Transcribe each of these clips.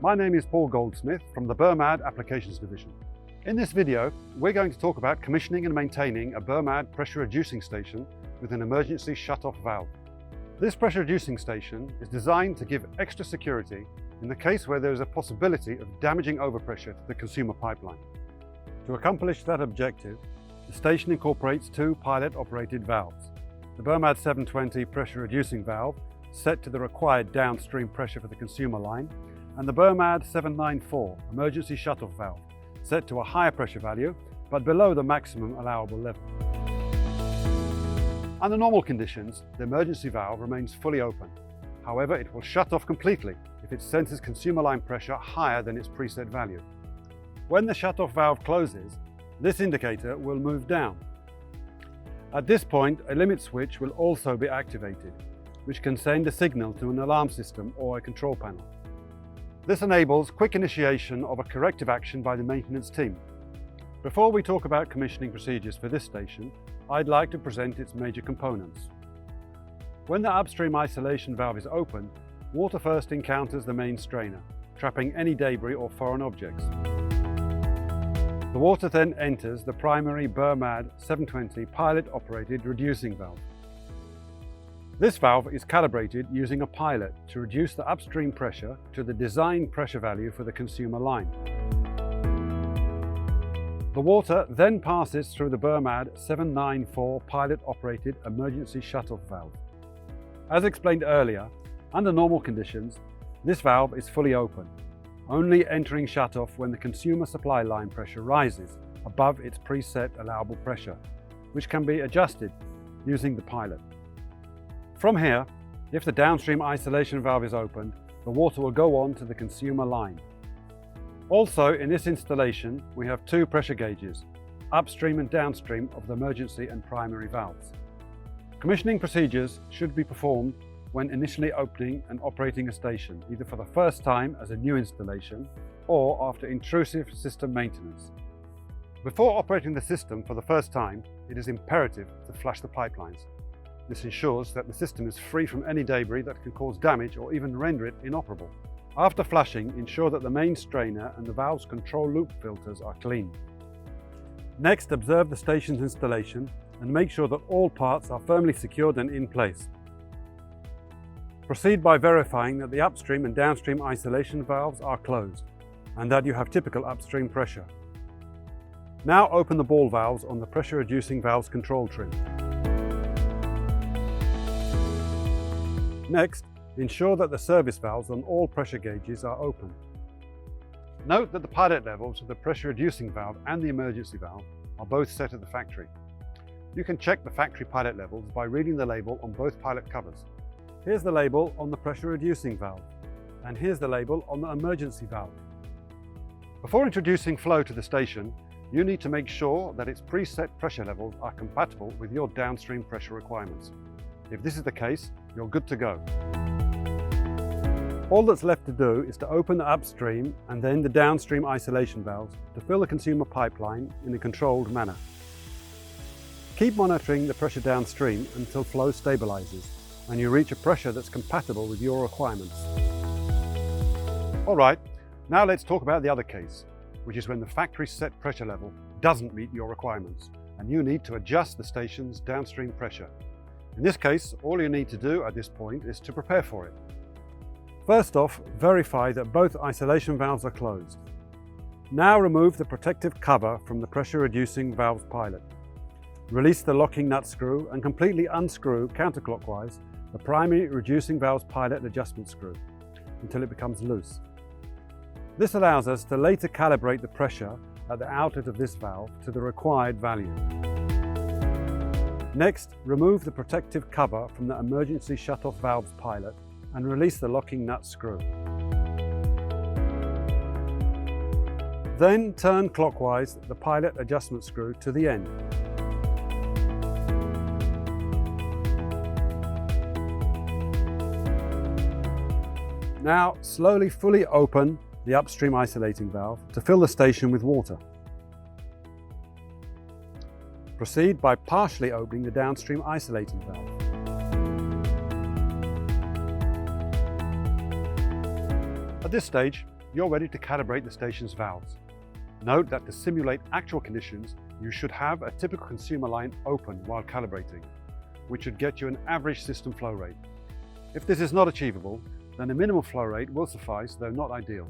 My name is Paul Goldsmith from the BERMAD Applications Division. In this video, we're going to talk about commissioning and maintaining a BERMAD pressure reducing station with an emergency shut-off valve. This pressure reducing station is designed to give extra security in the case where there is a possibility of damaging overpressure to the consumer pipeline. To accomplish that objective, the station incorporates two pilot-operated valves. The BERMAD 720 pressure reducing valve set to the required downstream pressure for the consumer line, and the BERMAD 794 emergency shut-off valve set to a higher pressure value but below the maximum allowable level. Under normal conditions, the emergency valve remains fully open. However, it will shut off completely if it senses consumer line pressure higher than its preset value. When the shut-off valve closes, this indicator will move down. At this point, a limit switch will also be activated, which can send a signal to an alarm system or a control panel. This enables quick initiation of a corrective action by the maintenance team. Before we talk about commissioning procedures for this station, I'd like to present its major components. When the upstream isolation valve is open, water first encounters the main strainer, trapping any debris or foreign objects. The water then enters the primary BERMAD 720 pilot-operated reducing valve. This valve is calibrated using a pilot to reduce the upstream pressure to the design pressure value for the consumer line. The water then passes through the BERMAD 794 pilot-operated emergency shut-off valve. As explained earlier, under normal conditions, this valve is fully open, only entering shut-off when the consumer supply line pressure rises above its preset allowable pressure, which can be adjusted using the pilot. From here, if the downstream isolation valve is opened, the water will go on to the consumer line. Also, in this installation, we have two pressure gauges, upstream and downstream of the emergency and primary valves. Commissioning procedures should be performed when initially opening and operating a station, either for the first time as a new installation or after intrusive system maintenance. Before operating the system for the first time, it is imperative to flush the pipelines. This ensures that the system is free from any debris that can cause damage or even render it inoperable. After flushing, ensure that the main strainer and the valve's control loop filters are clean. Next, observe the station's installation and make sure that all parts are firmly secured and in place. Proceed by verifying that the upstream and downstream isolation valves are closed and that you have typical upstream pressure. Now open the ball valves on the pressure reducing valves control trim. Next, ensure that the service valves on all pressure gauges are open. Note that the pilot levels of the pressure reducing valve and the emergency valve are both set at the factory. You can check the factory pilot levels by reading the label on both pilot covers. Here's the label on the pressure reducing valve, and here's the label on the emergency valve. Before introducing flow to the station, you need to make sure that its preset pressure levels are compatible with your downstream pressure requirements. If this is the case, you're good to go. All that's left to do is to open the upstream and then the downstream isolation valves to fill the consumer pipeline in a controlled manner. Keep monitoring the pressure downstream until flow stabilizes and you reach a pressure that's compatible with your requirements. Alright, now let's talk about the other case, which is when the factory set pressure level doesn't meet your requirements and you need to adjust the station's downstream pressure. In this case, all you need to do at this point is to prepare for it. First off, verify that both isolation valves are closed. Now remove the protective cover from the pressure reducing valve's pilot. Release the locking nut screw and completely unscrew counterclockwise the primary reducing valve's pilot adjustment screw until it becomes loose. This allows us to later calibrate the pressure at the outlet of this valve to the required value. Next, remove the protective cover from the emergency shut-off valve's pilot and release the locking nut screw. Then turn clockwise the pilot adjustment screw to the end. Now slowly fully open the upstream isolating valve to fill the station with water. Proceed by partially opening the downstream isolating valve. At this stage, you're ready to calibrate the station's valves. Note that to simulate actual conditions, you should have a typical consumer line open while calibrating, which should get you an average system flow rate. If this is not achievable, then a minimum flow rate will suffice, though not ideal.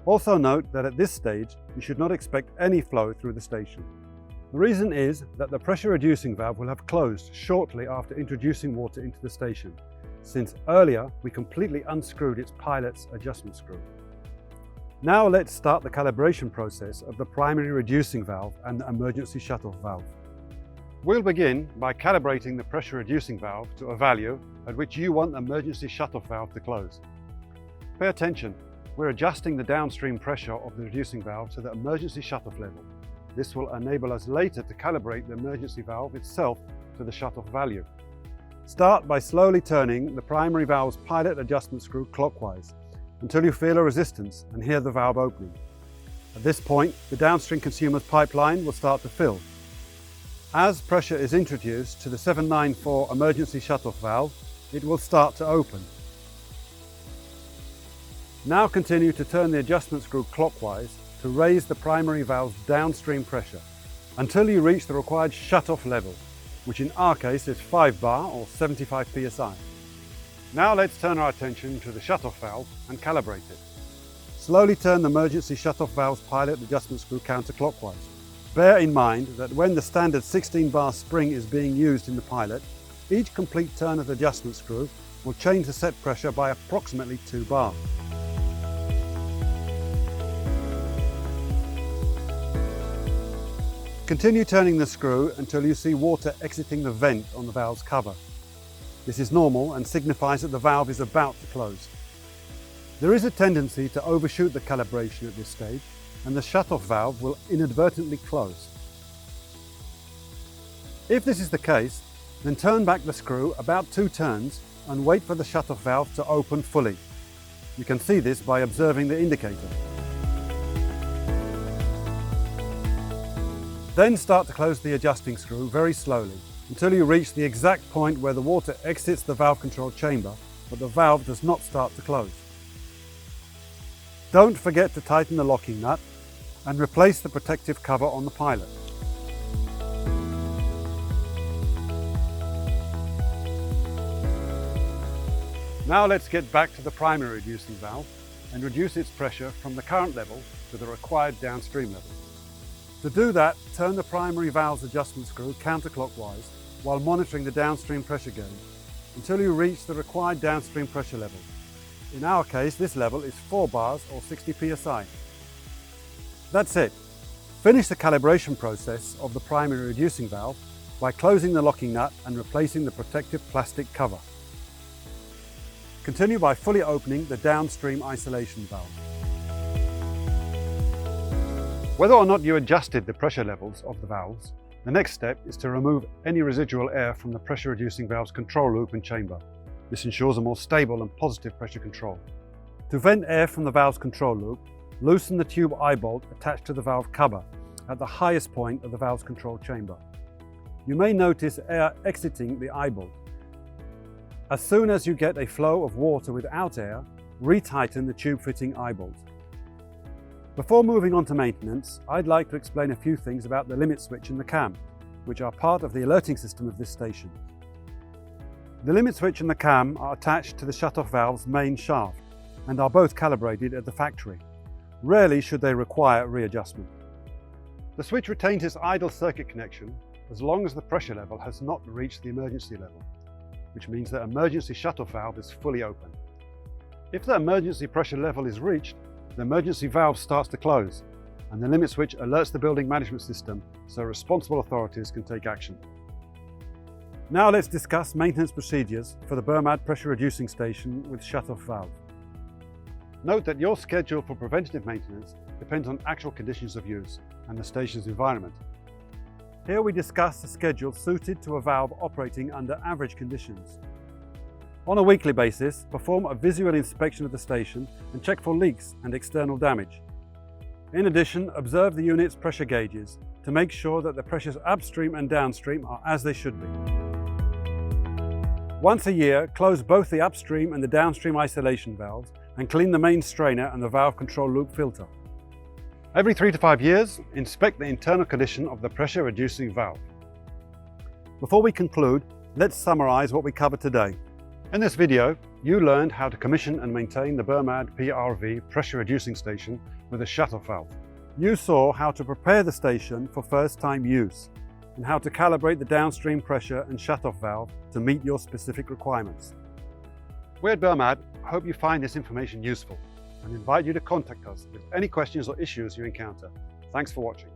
Also note that at this stage, you should not expect any flow through the station. The reason is that the pressure reducing valve will have closed shortly after introducing water into the station, since earlier we completely unscrewed its pilot's adjustment screw. Now let's start the calibration process of the primary reducing valve and the emergency shut-off valve. We'll begin by calibrating the pressure reducing valve to a value at which you want the emergency shut-off valve to close. Pay attention, we're adjusting the downstream pressure of the reducing valve to the emergency shut-off level. This will enable us later to calibrate the emergency valve itself to the shut-off value. Start by slowly turning the primary valve's pilot adjustment screw clockwise until you feel a resistance and hear the valve opening. At this point, the downstream consumer's pipeline will start to fill. As pressure is introduced to the 794 emergency shut-off valve, it will start to open. Now continue to turn the adjustment screw clockwise to raise the primary valve's downstream pressure until you reach the required shut-off level, which in our case is 5 bar or 75 psi. Now let's turn our attention to the shut-off valve and calibrate it. Slowly turn the emergency shut-off valve's pilot adjustment screw counterclockwise. Bear in mind that when the standard 16 bar spring is being used in the pilot, each complete turn of the adjustment screw will change the set pressure by approximately 2 bar. Continue turning the screw until you see water exiting the vent on the valve's cover. This is normal and signifies that the valve is about to close. There is a tendency to overshoot the calibration at this stage, and the shut-off valve will inadvertently close. If this is the case, then turn back the screw about 2 turns and wait for the shut-off valve to open fully. You can see this by observing the indicator. Then start to close the adjusting screw very slowly until you reach the exact point where the water exits the valve control chamber, but the valve does not start to close. Don't forget to tighten the locking nut and replace the protective cover on the pilot. Now let's get back to the primary reducing valve and reduce its pressure from the current level to the required downstream level. To do that, turn the primary valve's adjustment screw counterclockwise while monitoring the downstream pressure gauge until you reach the required downstream pressure level. In our case, this level is 4 bars or 60 psi. That's it. Finish the calibration process of the primary reducing valve by closing the locking nut and replacing the protective plastic cover. Continue by fully opening the downstream isolation valve. Whether or not you adjusted the pressure levels of the valves, the next step is to remove any residual air from the pressure reducing valve's control loop and chamber. This ensures a more stable and positive pressure control. To vent air from the valve's control loop, loosen the tube eye bolt attached to the valve cover at the highest point of the valve's control chamber. You may notice air exiting the eye bolt. As soon as you get a flow of water without air, retighten the tube fitting eye bolt. Before moving on to maintenance, I'd like to explain a few things about the limit switch and the cam, which are part of the alerting system of this station. The limit switch and the cam are attached to the shut-off valve's main shaft and are both calibrated at the factory. Rarely should they require readjustment. The switch retains its idle circuit connection as long as the pressure level has not reached the emergency level, which means the emergency shut-off valve is fully open. If the emergency pressure level is reached, the emergency valve starts to close and the limit switch alerts the building management system so responsible authorities can take action. Now let's discuss maintenance procedures for the BERMAD pressure reducing station with shut-off valve. Note that your schedule for preventative maintenance depends on actual conditions of use and the station's environment. Here we discuss a schedule suited to a valve operating under average conditions. On a weekly basis, perform a visual inspection of the station and check for leaks and external damage. In addition, observe the unit's pressure gauges to make sure that the pressures upstream and downstream are as they should be. Once a year, close both the upstream and the downstream isolation valves and clean the main strainer and the valve control loop filter. Every 3 to 5 years, inspect the internal condition of the pressure reducing valve. Before we conclude, let's summarize what we covered today. In this video, you learned how to commission and maintain the BERMAD PRV pressure reducing station with a shut-off valve. You saw how to prepare the station for first-time use and how to calibrate the downstream pressure and shut-off valve to meet your specific requirements. We at BERMAD hope you find this information useful and invite you to contact us with any questions or issues you encounter. Thanks for watching.